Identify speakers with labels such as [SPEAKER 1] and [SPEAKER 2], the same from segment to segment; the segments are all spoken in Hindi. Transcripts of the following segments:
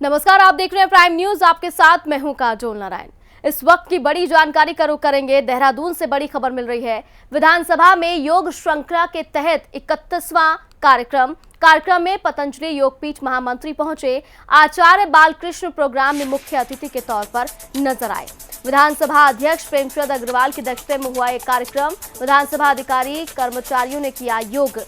[SPEAKER 1] नमस्कार, आप देख रहे हैं प्राइम न्यूज। आपके साथ मैं हूं काजोल नारायण। इस वक्त की बड़ी जानकारी करेंगे। देहरादून से बड़ी खबर मिल रही है। विधानसभा में योग श्रृंखला के तहत 31वां कार्यक्रम में पतंजलि योगपीठ महामंत्री पहुंचे। आचार्य बालकृष्ण प्रोग्राम में मुख्य अतिथि के तौर पर नजर आए। विधानसभा अध्यक्ष प्रेमचंद अग्रवाल की अध्यक्षता में हुआ यह कार्यक्रम। विधानसभा अधिकारी कर्मचारियों ने किया योग।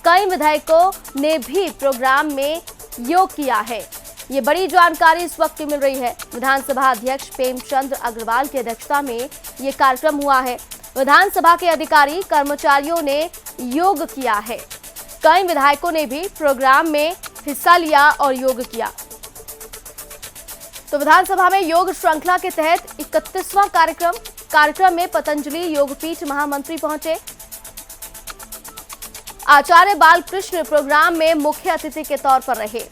[SPEAKER 1] कई विधायकों ने भी प्रोग्राम में योग किया है। ये बड़ी जानकारी इस वक्त मिल रही है। विधानसभा अध्यक्ष प्रेमचंद अग्रवाल की अध्यक्षता में ये कार्यक्रम हुआ है। विधानसभा के अधिकारी कर्मचारियों ने योग किया है। कई विधायकों ने भी प्रोग्राम में हिस्सा लिया और योग किया। तो विधानसभा में योग श्रृंखला के तहत 31वां कार्यक्रम में पतंजलि योगपीठ महामंत्री पहुंचे। आचार्य बालकृष्ण प्रोग्राम में मुख्य अतिथि के तौर पर रहे।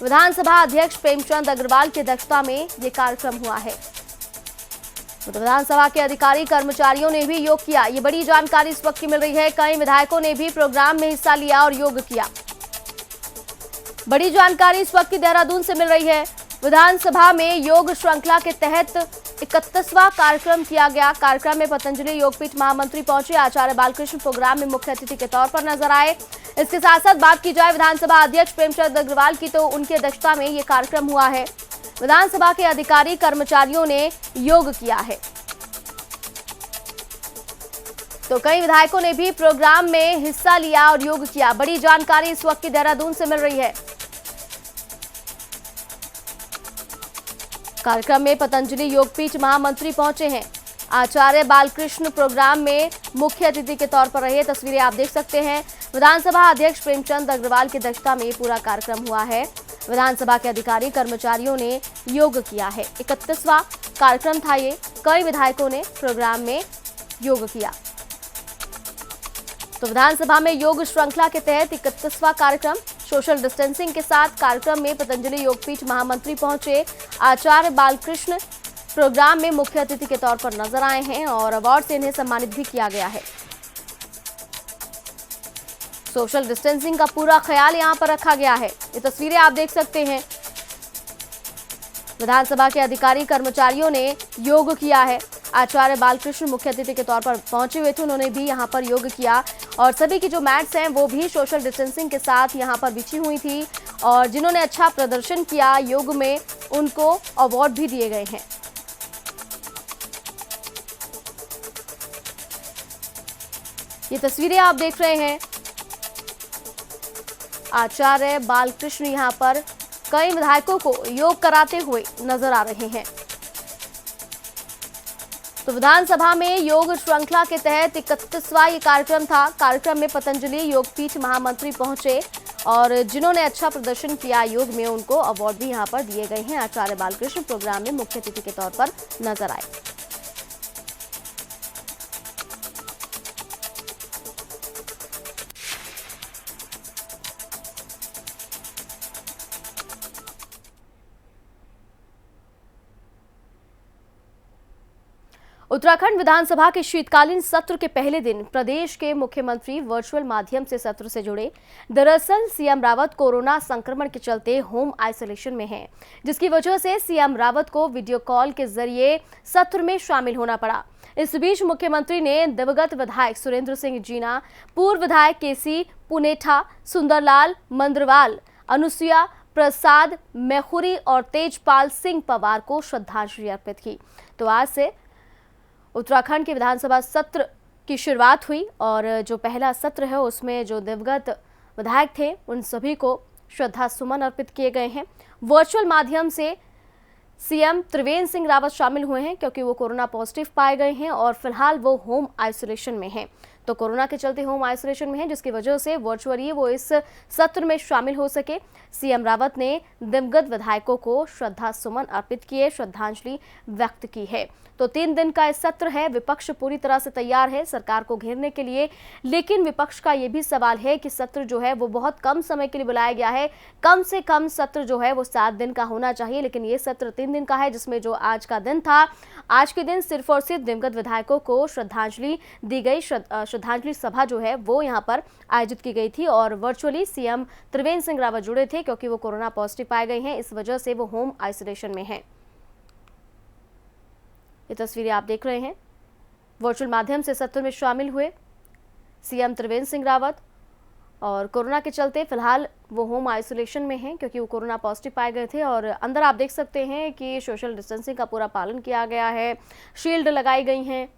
[SPEAKER 1] विधानसभा अध्यक्ष प्रेमचंद अग्रवाल की अध्यक्षता में यह कार्यक्रम हुआ है। तो विधानसभा के अधिकारी कर्मचारियों ने भी योग किया। ये बड़ी जानकारी इस वक्त की मिल रही है। कई विधायकों ने भी प्रोग्राम में हिस्सा लिया और योग किया। बड़ी जानकारी इस वक्त की देहरादून से मिल रही है। विधानसभा में योग श्रृंखला के तहत 31वां कार्यक्रम किया गया। कार्यक्रम में पतंजलि योगपीठ महामंत्री पहुंचे। आचार्य बालकृष्ण प्रोग्राम में मुख्य अतिथि के तौर पर नजर आए। इसके साथ साथ बात की जाए विधानसभा अध्यक्ष प्रेमचंद अग्रवाल की, तो उनकी अध्यक्षता में यह कार्यक्रम हुआ है। विधानसभा के अधिकारी कर्मचारियों ने योग किया है। तो कई विधायकों ने भी प्रोग्राम में हिस्सा लिया और योग किया। बड़ी जानकारी इस वक्त की देहरादून से मिल रही है। कार्यक्रम में पतंजलि योगपीठ महामंत्री पहुंचे हैं। आचार्य बालकृष्ण प्रोग्राम में मुख्य अतिथि के तौर पर रहे। तस्वीरें आप देख सकते हैं। विधानसभा अध्यक्ष प्रेमचंद अग्रवाल की अध्यक्षता में पूरा कार्यक्रम हुआ है। विधानसभा के अधिकारी कर्मचारियों ने योग किया है। 31वां कार्यक्रम था ये। कई विधायकों ने प्रोग्राम में योग किया। तो विधानसभा में योग श्रृंखला के तहत 31वां कार्यक्रम सोशल डिस्टेंसिंग के साथ कार्यक्रम में पतंजलि योगपीठ महामंत्री पहुंचे। आचार्य बालकृष्ण प्रोग्राम में मुख्य अतिथि के तौर पर नजर आए हैं और अवार्ड से इन्हें सम्मानित भी किया गया है। सोशल डिस्टेंसिंग का पूरा ख्याल यहां पर रखा गया है। ये तस्वीरें आप देख सकते हैं। विधानसभा के अधिकारी कर्मचारियों ने योग किया है। आचार्य बालकृष्ण मुख्य अतिथि के तौर पर पहुंचे हुए थे। उन्होंने भी यहां पर योग किया और सभी की जो मैट्स हैं वो भी सोशल डिस्टेंसिंग के साथ यहां पर बिछी हुई थी और जिन्होंने अच्छा प्रदर्शन किया योग में उनको अवार्ड भी दिए गए हैं। ये तस्वीरें आप देख रहे हैं। आचार्य बालकृष्ण यहां पर कई विधायकों को योग कराते हुए नजर आ रहे हैं। तो विधानसभा में योग श्रृंखला के तहत 31वां ये कार्यक्रम था। कार्यक्रम में पतंजलि योगपीठ महामंत्री पहुंचे और जिन्होंने अच्छा प्रदर्शन किया योग में उनको अवार्ड भी यहां पर दिए गए हैं। आचार्य बालकृष्ण प्रोग्राम में मुख्य अतिथि के तौर पर नजर आए। उत्तराखंड विधानसभा के शीतकालीन सत्र के पहले दिन प्रदेश के मुख्यमंत्री वर्चुअल माध्यम से सत्र से जुड़े। दरअसल सीएम रावत कोरोना संक्रमण के चलते होम आइसोलेशन में हैं, जिसकी वजह से सीएम रावत को वीडियो कॉल के जरिए सत्र में शामिल होना पड़ा। इस बीच मुख्यमंत्री ने दिवंगत विधायक सुरेंद्र सिंह जीना, पूर्व विधायक केसी पुनेठा, सुंदरलाल मंद्रवाल, अनुसुया प्रसाद मैखुरी और तेजपाल सिंह पवार को श्रद्धांजलि अर्पित की। तो आज से उत्तराखंड के विधानसभा सत्र की शुरुआत हुई और जो पहला सत्र है उसमें जो दिवंगत विधायक थे उन सभी को श्रद्धा सुमन अर्पित किए गए हैं। वर्चुअल माध्यम से सीएम त्रिवेंद्र सिंह रावत शामिल हुए हैं क्योंकि वो कोरोना पॉजिटिव पाए गए हैं और फिलहाल वो होम आइसोलेशन में हैं। तो कोरोना के चलते होम आइसोलेशन में हैं, जिसकी वजह से वर्चुअली वो इस सत्र में शामिल हो सके। सीएम रावत ने दिवंगत विधायकों को श्रद्धा सुमन अर्पित किए, श्रद्धांजलि व्यक्त की है। तो 3 दिन का इस सत्र है। विपक्ष पूरी तरह से तैयार है सरकार को घेरने के लिए, लेकिन विपक्ष का ये भी सवाल है कि सत्र जो है वो बहुत कम समय के लिए बुलाया गया है। कम से कम सत्र जो है वो 7 दिन का होना चाहिए, लेकिन ये सत्र 3 दिन का है, जिसमें जो आज का दिन था, आज के दिन सिर्फ और सिर्फ दिवंगत विधायकों को श्रद्धांजलि दी गई। श्रद्धांजलि सभा जो है वो यहाँ पर आयोजित की गई थी और वर्चुअली सीएम त्रिवेंद्र सिंह रावत जुड़े थे क्योंकि वो कोरोना पॉजिटिव पाए गए हैं। इस वजह से वो होम आइसोलेशन में हैं। ये तस्वीरें आप देख रहे हैं। वर्चुअल माध्यम से सत्र में शामिल हुए सीएम त्रिवेंद्र सिंह रावत और कोरोना के चलते फिलहाल वो होम आइसोलेशन में हैं क्योंकि वो कोरोना पॉजिटिव पाए गए थे। और अंदर आप देख सकते हैं कि सोशल डिस्टेंसिंग का पूरा पालन किया गया है, शील्ड लगाई गई हैं।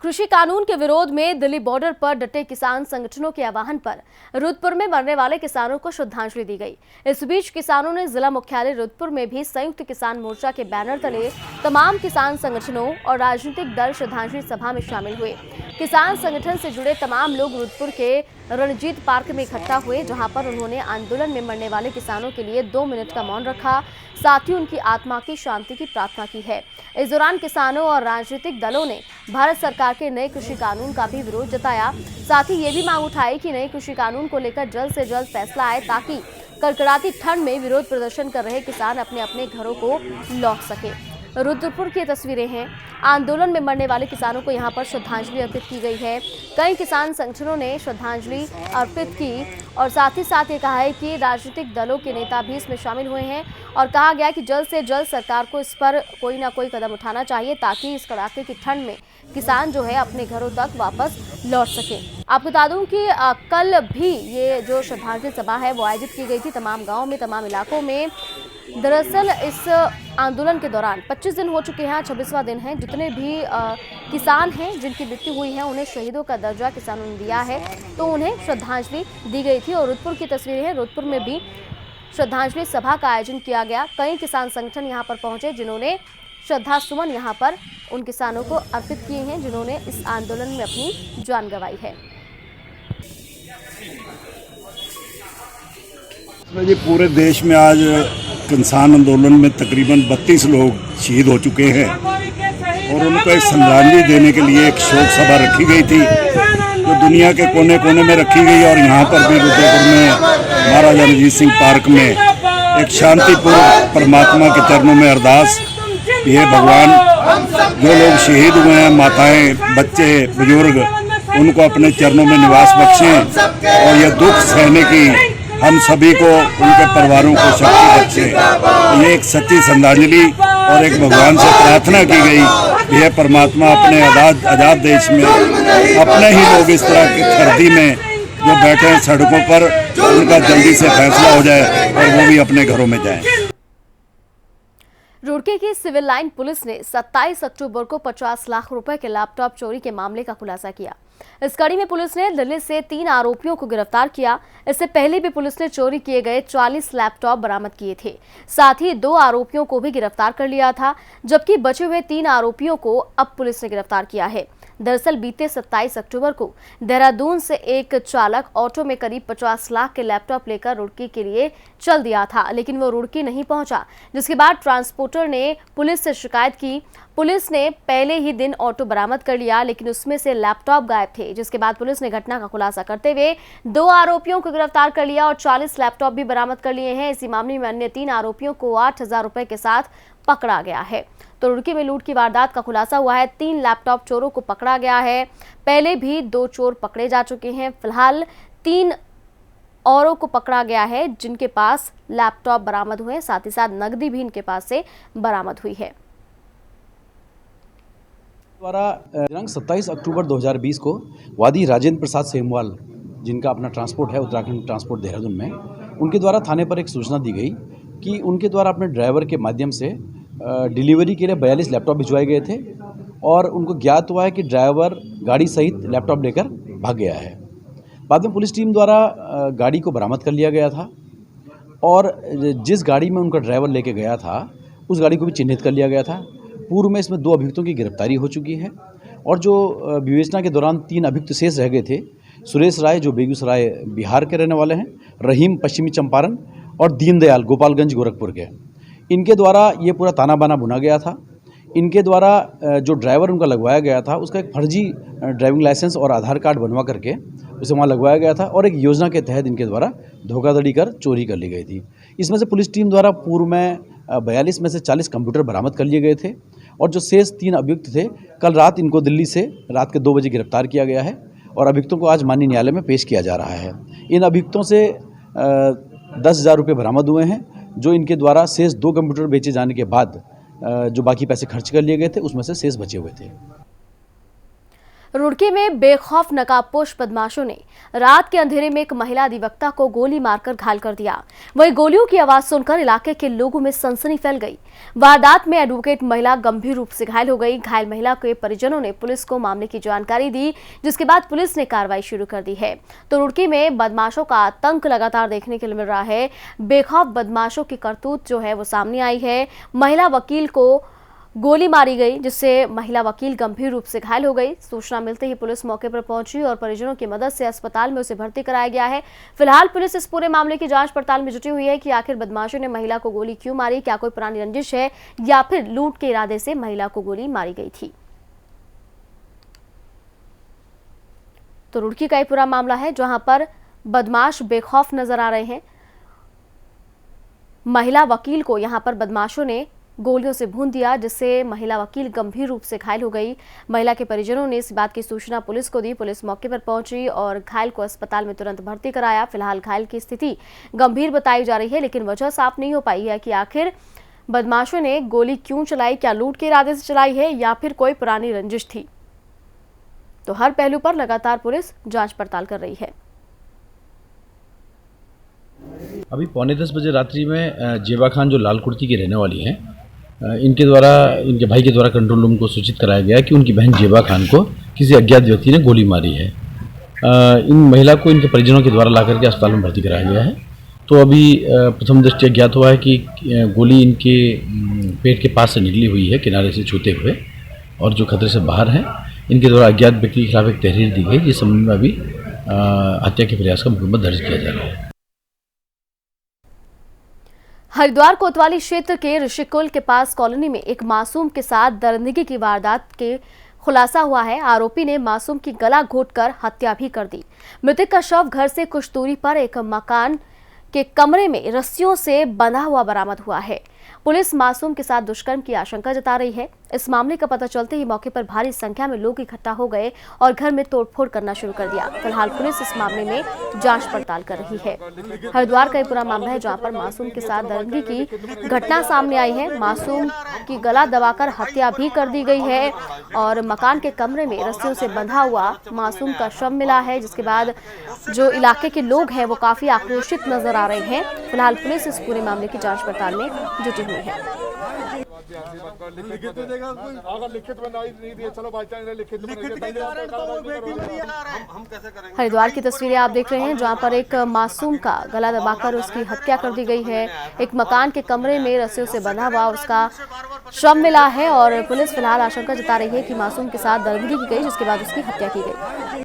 [SPEAKER 1] कृषि कानून के विरोध में दिल्ली बॉर्डर पर डटे किसान संगठनों के आह्वान पर रुद्रपुर में मरने वाले किसानों को श्रद्धांजलि दी गई। इस बीच किसानों ने जिला मुख्यालय रुद्रपुर में भी संयुक्त किसान मोर्चा के बैनर तले तमाम किसान संगठनों और राजनीतिक दल श्रद्धांजलि सभा में शामिल हुए। किसान संगठन से जुड़े तमाम लोग रुद्रपुर के रणजीत पार्क में इकट्ठा हुए, जहां पर उन्होंने आंदोलन में मरने वाले किसानों के लिए 2 मिनट का मौन रखा, साथ ही उनकी आत्मा की शांति की प्रार्थना की है। इस दौरान किसानों और राजनीतिक दलों ने भारत सरकार के नए कृषि कानून का भी विरोध जताया। साथ ही ये भी मांग उठाई कि नए कृषि कानून को लेकर जल्द से जल्द फैसला आए ताकि कड़कड़ाती ठंड में विरोध प्रदर्शन कर रहे किसान अपने अपने घरों को लौट सके। रुद्रपुर की तस्वीरें हैं। आंदोलन में मरने वाले किसानों को यहां पर श्रद्धांजलि अर्पित की गई है। कई किसान संगठनों ने श्रद्धांजलि अर्पित की और साथ ही साथ ये कहा है कि राजनीतिक दलों के नेता भी इसमें शामिल हुए हैं और कहा गया कि जल्द से जल्द सरकार को इस पर कोई ना कोई कदम उठाना चाहिए ताकि इस कड़ाके की ठंड में किसान जो है अपने घरों तक वापस लौट सके। आपको बता दूं कि कल भी ये जो श्रद्धांजलि सभा है वो आयोजित की गई थी तमाम गाँव में, तमाम इलाकों में। दरअसल इस आंदोलन के दौरान 25 दिन हो चुके हैं, 26वां दिन है। जितने भी किसान हैं जिनकी मृत्यु हुई है उन्हें शहीदों का दर्जा किसानों ने दिया है, तो उन्हें श्रद्धांजलि दी गई थी। और रुद्रपुर की तस्वीरें हैं। रुद्रपुर में भी श्रद्धांजलि सभा का आयोजन किया गया। कई किसान संगठन यहाँ पर पहुंचे जिन्होंने श्रद्धा सुमन यहाँ पर उन किसानों को अर्पित किए हैं जिन्होंने इस आंदोलन में अपनी जान गंवाई है।
[SPEAKER 2] जी पूरे देश में आज किसान आंदोलन में तकरीबन 32 लोग शहीद हो चुके हैं और उनको एक श्रद्धांजलि देने के लिए एक शोक सभा रखी गई थी जो दुनिया के कोने कोने में रखी गई और यहाँ पर भी रुद्रपुर में महाराजा रणजीत सिंह पार्क में एक शांतिपूर्ण परमात्मा के चरणों में अरदास, ये भगवान जो लोग शहीद हुए हैं, माताएं, बच्चे, बुजुर्ग, उनको अपने चरणों में निवास बख्शें और यह दुख सहने की हम सभी को, उनके परिवारों को शक्ति बख्शे। ये एक सच्ची श्रद्धांजलि और एक भगवान से प्रार्थना की गई, यह परमात्मा अपने आजाद देश में अपने ही लोग इस तरह की सर्दी में जो बैठे हैं सड़कों पर, उनका जल्दी से फैसला हो जाए और वो भी अपने घरों में जाएं।
[SPEAKER 1] रुड़की की सिविल लाइन पुलिस ने 27 अक्टूबर को 50 लाख रुपए के लैपटॉप चोरी के मामले का खुलासा किया। इस कड़ी में पुलिस ने दिल्ली से 3 आरोपियों को गिरफ्तार किया। इससे पहले भी पुलिस ने चोरी किए गए 44 लैपटॉप बरामद किए थे। साथ ही 2 आरोपियों को भी गिरफ्तार कर लिया था, जबकि बचे हुए 3 आरोपियों को अब पुलिस ने गिरफ्तार किया है। दरअसल बीते 27 अक्टूबर को देहरादून से एक चालक ऑटो में करीब 50 लाख के लैपटॉप लेकर रुड़की के लिए चल दिया था, लेकिन वो रुड़की नहीं पहुंचा, जिसके बाद ट्रांसपोर्टर ने पुलिस से शिकायत की। पुलिस ने पहले ही दिन ऑटो बरामद कर लिया, लेकिन उसमें से लैपटॉप गायब थे, जिसके बाद पुलिस ने घटना का खुलासा करते हुए 2 आरोपियों को गिरफ्तार कर लिया और 40 लैपटॉप भी बरामद कर लिए हैं। इसी मामले में अन्य 3 आरोपियों को 8,000 रुपए के साथ पकड़ा गया है। तो रुड़की में लूट की वारदात का खुलासा हुआ है। 3 लैपटॉप चोरों को पकड़ा गया है। पहले भी 2 चोर पकड़े जा चुके हैं। फिलहाल 3 औरों को पकड़ा गया है जिनके पास लैपटॉप बरामद हुए, साथ ही साथ नकदी भी इनके पास से बरामद हुई है।
[SPEAKER 3] द्वारा दिनांक 27 अक्टूबर 2020 को वादी राजेंद्र प्रसाद सेमवाल, जिनका अपना ट्रांसपोर्ट है उत्तराखंड ट्रांसपोर्ट देहरादून में, उनके द्वारा थाने पर एक सूचना दी गई कि उनके द्वारा अपने ड्राइवर के माध्यम से डिलीवरी के लिए 42 लैपटॉप भिजवाए गए थे और उनको ज्ञात हुआ है कि ड्राइवर गाड़ी सहित लैपटॉप लेकर भाग गया है। बाद में पुलिस टीम द्वारा गाड़ी को बरामद कर लिया गया था और जिस गाड़ी में उनका ड्राइवर लेके गया था उस गाड़ी को भी चिन्हित कर लिया गया था। पूर्व में इसमें 2 अभियुक्तों की गिरफ्तारी हो चुकी है और जो विवेचना के दौरान 3 अभियुक्त शेष रह गए थे, सुरेश राय जो बेगूसराय बिहार के रहने वाले हैं, रहीम पश्चिमी चंपारण और दीनदयाल गोपालगंज गोरखपुर के, इनके द्वारा ये पूरा ताना बाना बुना गया था। इनके द्वारा जो ड्राइवर उनका लगवाया गया था उसका एक फर्जी ड्राइविंग लाइसेंस और आधार कार्ड बनवा करके उसे वहाँ लगवाया गया था और एक योजना के तहत इनके द्वारा धोखाधड़ी कर चोरी कर ली गई थी। इसमें से पुलिस टीम द्वारा पूर्व में 42 में से 40 कंप्यूटर बरामद कर लिए गए थे और जो शेष 3 अभियुक्त थे, कल रात इनको दिल्ली से रात के 2 बजे गिरफ्तार किया गया है और अभियुक्तों को आज माननीय न्यायालय में पेश किया जा रहा है। इन अभियुक्तों से 10,000 रुपये बरामद हुए हैं, जो इनके द्वारा शेष 2 कंप्यूटर बेचे जाने के बाद जो बाकी पैसे खर्च कर लिए गए थे उसमें से शेष बचे हुए थे।
[SPEAKER 1] रुड़की में बेखौफ नकाबपोश बदमाशों ने रात के अंधेरे में एक महिला अधिवक्ता को गोली मारकर घायल कर दिया। वहीं गोलियों की आवाज सुनकर इलाके के लोगों में सनसनी फैल गई। वारदात में एडवोकेट महिला गंभीर रूप से घायल हो गई। घायल महिला के परिजनों ने पुलिस को मामले की जानकारी दी, जिसके बाद पुलिस ने कार्रवाई शुरू कर दी है। तो रुड़की में बदमाशों का आतंक लगातार देखने के लिए मिल रहा है। बेखौफ बदमाशों की करतूत जो है वो सामने आई है। महिला वकील को गोली मारी गई, जिससे महिला वकील गंभीर रूप से घायल हो गई। सूचना मिलते ही पुलिस मौके पर पहुंची और परिजनों की मदद से अस्पताल में उसे भर्ती कराया गया है। फिलहाल पुलिस इस पूरे मामले की जांच पड़ताल में जुटी हुई है कि आखिर बदमाशों ने महिला को गोली क्यों मारी, क्या कोई पुरानी रंजिश है या फिर लूट के इरादे से महिला को गोली मारी गई थी। तो रुड़की का ये पूरा मामला है, जहां पर बदमाश बेखौफ नजर आ रहे हैं। महिला वकील को यहां पर बदमाशों ने गोलियों से भून दिया, जिससे महिला वकील गंभीर रूप से घायल हो गई। महिला के परिजनों ने इस बात की सूचना पुलिस को दी। पुलिस मौके पर पहुंची और घायल को अस्पताल में तुरंत भर्ती कराया। फिलहाल घायल की स्थिति गंभीर बताई जा रही है, लेकिन वजह साफ नहीं हो पाई है कि आखिर बदमाशों ने गोली क्यों चलाई, क्या लूट के इरादे से चलाई है या फिर कोई पुरानी रंजिश थी। तो हर पहलू पर लगातार पुलिस जांच पड़ताल कर रही है।
[SPEAKER 3] अभी 9:45 बजे रात्रि में जेबा खान जो लाल कुर्ती की रहने वाली हैं, इनके भाई के द्वारा कंट्रोल रूम को सूचित कराया गया कि उनकी बहन जेबा खान को किसी अज्ञात व्यक्ति ने गोली मारी है। इन महिला को इनके परिजनों के द्वारा लाकर के अस्पताल में भर्ती कराया गया है। तो अभी प्रथम दृष्टया ज्ञात हुआ है कि गोली इनके पेट के पास से निकली हुई है, किनारे से छूते हुए, और जो खतरे से बाहर है। इनके द्वारा अज्ञात व्यक्ति के खिलाफ एक तहरीर दी गई, जिस संबंध में अभी हत्या के प्रयास का मुकदमा दर्ज किया जा रहा है।
[SPEAKER 1] हरिद्वार कोतवाली क्षेत्र के ऋषिकुल के पास कॉलोनी में एक मासूम के साथ दरिंदगी की वारदात के खुलासा हुआ है। आरोपी ने मासूम की गला घोंटकर हत्या भी कर दी। मृतक का शव घर से कुछ दूरी पर एक मकान के कमरे में रस्सियों से बंधा हुआ बरामद हुआ है। पुलिस मासूम के साथ दुष्कर्म की आशंका जता रही है। इस मामले का पता चलते ही मौके पर भारी संख्या में लोग इकट्ठा हो गए और घर में तोड़फोड़ करना शुरू कर दिया। फिलहाल पुलिस इस मामले में जांच पड़ताल कर रही है। हरिद्वार का ये पूरा मामला है, जहां पर मासूम के साथ दरिंदगी की घटना सामने आई है। मासूम की गला दबाकर हत्या भी कर दी गई है और मकान के कमरे में रस्सियों से बंधा हुआ मासूम का शव मिला है, जिसके बाद जो इलाके के लोग हैं वो काफी आक्रोशित नजर आ रहे हैं। फिलहाल पुलिस इस पूरे मामले की जांच पड़ताल में जुटी हुई है। हरिद्वार की तस्वीरें आप देख रहे हैं, जहां पर एक मासूम का गला दबाकर उसकी हत्या कर दी गई है। एक मकान के कमरे में रस्सियों से बंधा हुआ उसका शव मिला है और पुलिस फिलहाल आशंका जता रही है कि मासूम के साथ दरिंदगी की गई, जिसके बाद उसकी हत्या की गई।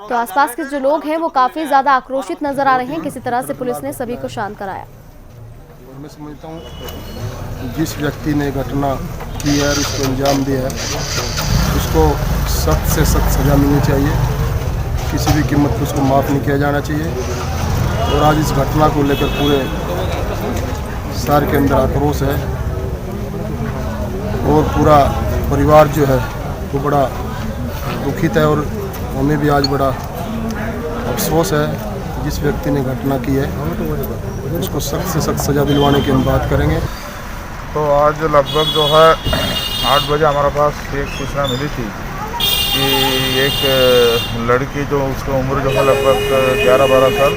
[SPEAKER 1] तो आसपास के जो लोग हैं वो काफी ज्यादा आक्रोशित नजर आ रहे हैं। किसी तरह से पुलिस ने सभी को शांत कराया।
[SPEAKER 4] मैं समझता हूँ जिस व्यक्ति ने घटना की है, उसको अंजाम दिया है, उसको सख्त से सख्त सजा मिलनी चाहिए। किसी भी कीमत पर उसको माफ़ नहीं किया जाना चाहिए। और आज इस घटना को लेकर पूरे शहर के अंदर आक्रोश है और पूरा परिवार जो है वो बड़ा दुखित है और हमें भी आज बड़ा अफसोस है। जिस व्यक्ति ने घटना की है उसको सख्त से सख्त सज़ा दिलवाने की हम बात करेंगे।
[SPEAKER 5] तो आज लगभग जो है 8 बजे हमारे पास एक सूचना मिली थी कि एक लड़की जो उसकी उम्र जो है लगभग 11-12 साल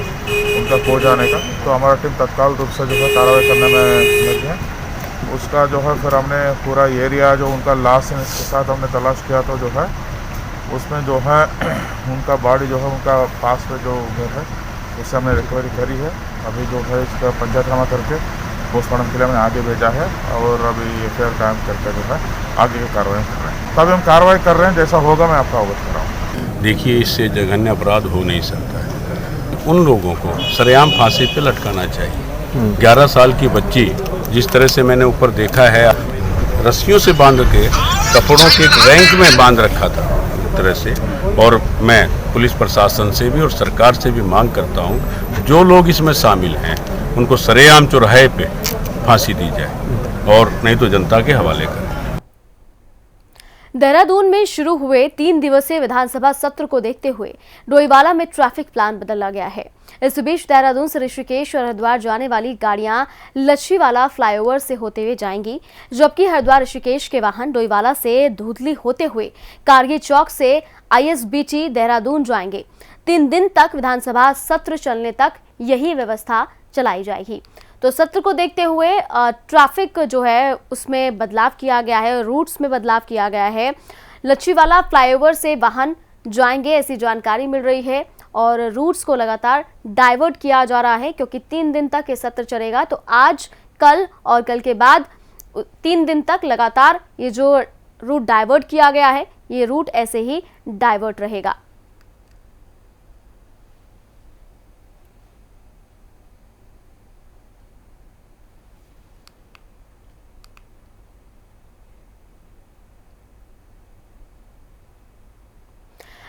[SPEAKER 5] उनका खो जाने का, तो हमारा टीम तत्काल रूप से जो है कार्रवाई करने में लगी है। उसका जो है फिर हमने पूरा एरिया जो उनका लाश है इसके साथ हमने तलाश किया, तो जो है उसमें जो है उनका बॉडी जो है उनका पास में जो घर है उससे हमने रिकवरी करी है। अभी जो है इसका पंचनामा करके पोस्टमार्टम के लिए हमने आगे भेजा है और अभी एफआईआर कायम करके जो है आगे की कार्रवाई कर रहे हैं। तभी हम कार्रवाई कर रहे हैं, जैसा होगा मैं आपको अवगत कराऊँगा।
[SPEAKER 6] देखिए, इससे जघन्य अपराध हो नहीं सकता है। उन लोगों को सरेआम फांसी पे लटकाना चाहिए। 11 साल की बच्ची जिस तरह से मैंने ऊपर देखा है, रस्सियों से बांध के कपड़ों के एक रैंक में बांध रखा था एक तरह से। और मैं पुलिस प्रशासन से भी और सरकार से भी मांग करता हूँ, जो लोग इसमें शामिल हैं उनको सरेआम चौराहे पे फांसी दी जाए और नहीं तो जनता के हवाले करें।
[SPEAKER 1] देहरादून में शुरू हुए 3 दिवसीय विधानसभा सत्र को देखते हुए डोईवाला में ट्रैफिक प्लान बदला गया है। इस बीच देहरादून से ऋषिकेश और हरिद्वार जाने वाली गाड़ियां लच्छीवाला फ्लाईओवर से होते हुए जाएंगी, जबकि हरिद्वार ऋषिकेश के वाहन डोईवाला से धुंधली होते हुए कारगी चौक से ISBT देहरादून जाएंगे। 3 दिन तक विधानसभा सत्र चलने तक यही व्यवस्था चलाई जाएगी। तो सत्र को देखते हुए ट्रैफिक जो है उसमें बदलाव किया गया है, रूट्स में बदलाव किया गया है। लच्छीवाला फ्लाईओवर से वाहन जाएंगे ऐसी जानकारी मिल रही है और रूट्स को लगातार डाइवर्ट किया जा रहा है, क्योंकि 3 दिन तक ये सत्र चलेगा। तो आज, कल और कल के बाद 3 दिन तक लगातार ये जो रूट डाइवर्ट किया गया है, ये रूट ऐसे ही डाइवर्ट रहेगा।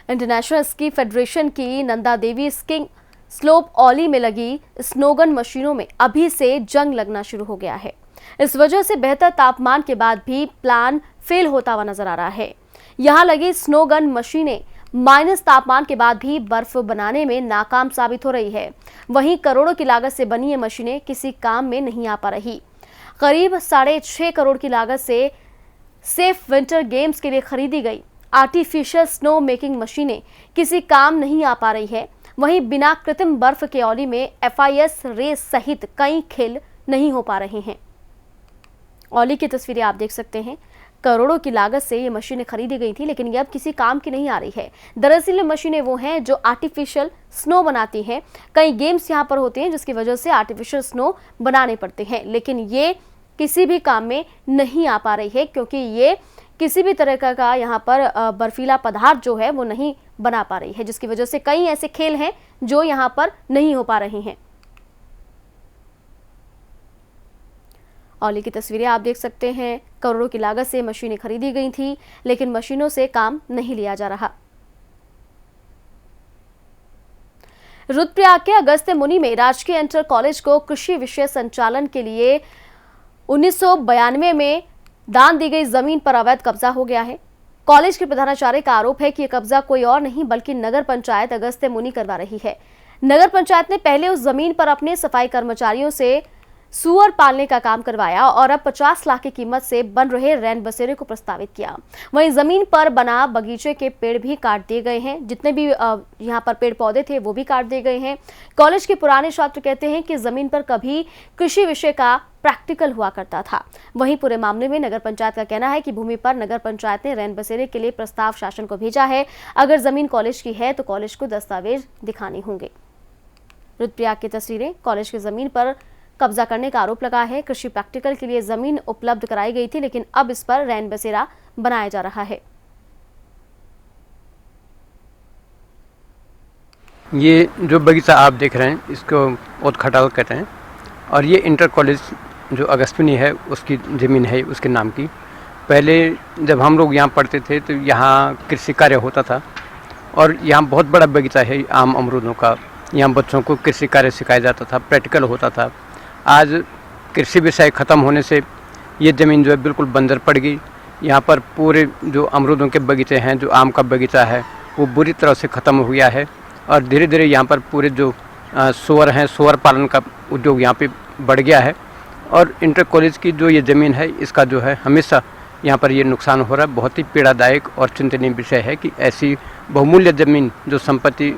[SPEAKER 1] इंटरनेशनल स्की फेडरेशन की नंदा देवी स्कीइंग स्लोप ओली में लगी स्नोगन मशीनों में अभी से जंग लगना शुरू हो गया है। इस वजह से बेहतर तापमान के बाद भी प्लान फेल होता हुआ नजर आ रहा है। यहां लगी स्नोगन मशीनें माइनस तापमान के बाद भी बर्फ बनाने में नाकाम साबित हो रही है। वहीं करोड़ों की लागत से बनी ये मशीनें किसी काम में नहीं आ पा रही। करीब 6.5 करोड़ की लागत से सेफ विंटर गेम्स के लिए खरीदी गई आर्टिफिशियल स्नो मेकिंग मशीनें किसी काम नहीं आ पा रही है। वहीं बिना कृत्रिम बर्फ के ओली में FIS रेस सहित कई खेल नहीं हो पा रहे हैं। ओली की तस्वीरें आप देख सकते हैं। करोड़ों की लागत से ये मशीनें खरीदी गई थी, लेकिन ये अब किसी काम की नहीं आ रही है। दरअसल ये मशीनें वो हैं जो आर्टिफिशियल स्नो बनाती हैं। कई गेम्स यहाँ पर होते हैं जिसकी वजह से आर्टिफिशियल स्नो बनाने पड़ते हैं, लेकिन ये किसी भी काम में नहीं आ पा रही है, क्योंकि ये किसी भी तरह का यहाँ पर बर्फीला पदार्थ जो है वो नहीं बना पा रही है, जिसकी वजह से कई ऐसे खेल हैं जो यहाँ पर नहीं हो पा रहे हैं। ओली की तस्वीरें आप देख सकते हैं। करोड़ों की लागत से मशीनें खरीदी गई थी, लेकिन मशीनों से काम नहीं लिया जा रहा। रुद्रप्रयाग के अगस्त्य मुनि में राजकीय इंटर कॉलेज को कृषि विषय संचालन के लिए 1992 में दान दी गई जमीन पर अवैध कब्जा हो गया है। कॉलेज के प्रधानाचार्य का आरोप है कि यह कब्जा कोई और नहीं बल्कि नगर पंचायत अगस्त्य मुनि करवा रही है। नगर पंचायत ने पहले उस जमीन पर अपने सफाई कर्मचारियों से सुअर पालने का काम करवाया और अब 50 लाख की कीमत से बन रहे रैन बसेरे को प्रस्तावित किया। वहीं जमीन पर बना बगीचे के पेड़ भी काट दिए गए हैं। जितने भी यहाँ पर पेड़ पौधे थे वो भी काट दिए गए हैं। कॉलेज के पुराने छात्र कहते हैं कि जमीन पर कभी कृषि विषय का प्रैक्टिकल हुआ करता था। वहीं पूरे मामले में नगर पंचायत का कहना है कि भूमि पर नगर पंचायत ने रैन बसेरे के लिए प्रस्ताव शासन को भेजा है। अगर जमीन कॉलेज की है तो कॉलेज को दस्तावेज दिखाने होंगे। रुद्रप्रयाग की तस्वीरें। कॉलेज की जमीन पर कब्जा करने का आरोप लगा है। कृषि प्रैक्टिकल के लिए जमीन उपलब्ध कराई गई थी, लेकिन अब इस पर रैन बसेरा बनाया जा रहा है।
[SPEAKER 7] ये जो बगीचा आप देख रहे हैं इसको ओत खटाल कहते हैं और ये इंटर कॉलेज जो अगस्त्यमुनि है उसकी ज़मीन है, उसके नाम की। पहले जब हम लोग यहाँ पढ़ते थे तो यहाँ कृषि कार्य होता था और यहाँ बहुत बड़ा बगीचा है आम अमरूदों का। यहाँ बच्चों को कृषि कार्य सिखाया जाता था, प्रैक्टिकल होता था। आज कृषि विषय ख़त्म होने से ये ज़मीन जो है बिल्कुल बंजर पड़ गई। यहाँ पर पूरे जो अमरूदों के बगीचे हैं, जो आम का बगीचा है वो बुरी तरह से ख़त्म हो गया है और धीरे धीरे यहाँ पर पूरे जो सूअर हैं, सूअर पालन का उद्योग यहाँ पे बढ़ गया है। और इंटर कॉलेज की जो ये ज़मीन है इसका जो है हमेशा यहाँ पर ये नुकसान हो रहा है। बहुत ही पीड़ादायक और चिंतनीय विषय है कि ऐसी बहुमूल्य ज़मीन जो संपत्ति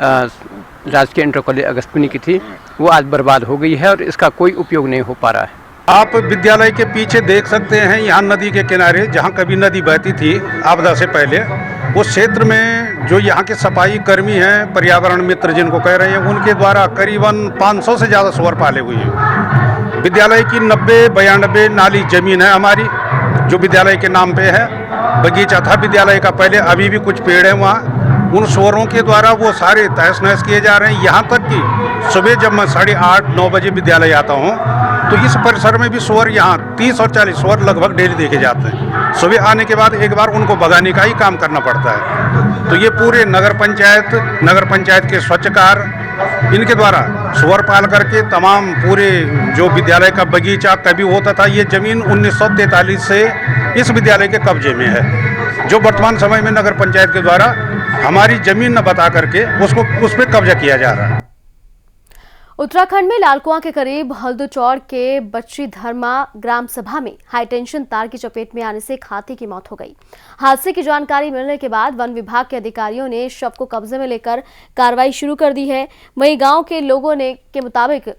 [SPEAKER 7] राजकीय इंटर कॉलेज अगस्त्यमुनि की थी वो आज बर्बाद हो गई है और इसका कोई उपयोग नहीं हो पा रहा है।
[SPEAKER 8] आप विद्यालय के पीछे देख सकते हैं, यहाँ नदी के किनारे जहाँ कभी नदी बहती थी आपदा से पहले, उस क्षेत्र में जो यहाँ के सफाई कर्मी हैं, पर्यावरण मित्र जिनको कह रहे हैं, उनके द्वारा करीबन 500 से ज़्यादा सूअर पाले हुए हैं। विद्यालय की 90-92 नाली जमीन है हमारी जो विद्यालय के नाम पे है। बगीचा था विद्यालय का पहले, अभी भी कुछ पेड़ हैं वहाँ। उन सूअरों के द्वारा वो सारे तहस नहस किए जा रहे हैं। यहाँ तक कि सुबह जब मैं 8:30-9 बजे विद्यालय आता हूँ तो इस परिसर में भी सुअर यहाँ 30 और 40 सुअर लगभग डेली देखे जाते हैं। सुबह आने के बाद एक बार उनको भगाने का ही काम करना पड़ता है। तो ये पूरे नगर पंचायत के स्वच्छकार इनके द्वारा सुअर पाल करके तमाम पूरे जो विद्यालय का बगीचा कभी होता था, ये जमीन 1943 से इस विद्यालय के कब्जे में है, जो वर्तमान समय में नगर पंचायत के द्वारा हमारी जमीन न बता करके उस पर कब्जा किया जा रहा है।
[SPEAKER 1] उत्तराखंड में लालकुआं के करीब हल्दूचौड़ के बच्ची धर्मा ग्राम सभा में हाईटेंशन तार की चपेट में आने से एक हाथी की मौत हो गई। हादसे की जानकारी मिलने के बाद वन विभाग के अधिकारियों ने शव को कब्जे में लेकर कार्रवाई शुरू कर दी है। वहीं गांव के लोगों के मुताबिक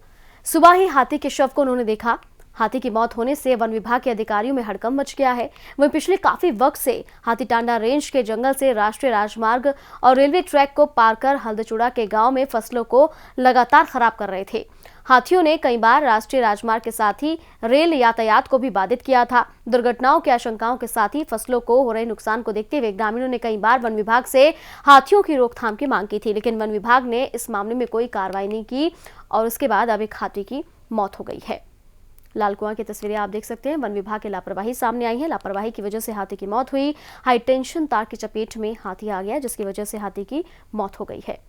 [SPEAKER 1] सुबह ही हाथी के शव को उन्होंने देखा। हाथी की मौत होने से वन विभाग के अधिकारियों में हड़कंप मच गया है। वहीं पिछले काफी वक्त से हाथीटांडा रेंज के जंगल से राष्ट्रीय राजमार्ग और रेलवे ट्रैक को पार कर हल्दचूड़ा के गांव में फसलों को लगातार खराब कर रहे थे। हाथियों ने कई बार राष्ट्रीय राजमार्ग के साथ ही रेल यातायात को भी बाधित किया था। दुर्घटनाओं की आशंकाओं के साथ ही फसलों को हो रहे नुकसान को देखते हुए ग्रामीणों ने कई बार वन विभाग से हाथियों की रोकथाम की मांग की थी, लेकिन वन विभाग ने इस मामले में कोई कार्रवाई नहीं की और उसके बाद अब एक हाथी की मौत हो गई है। लालकुआं की तस्वीरें आप देख सकते हैं। वन विभाग की लापरवाही सामने आई है। लापरवाही की वजह से हाथी की मौत हुई। हाई टेंशन तार की चपेट में हाथी आ गया, जिसकी वजह से हाथी की मौत हो गई है।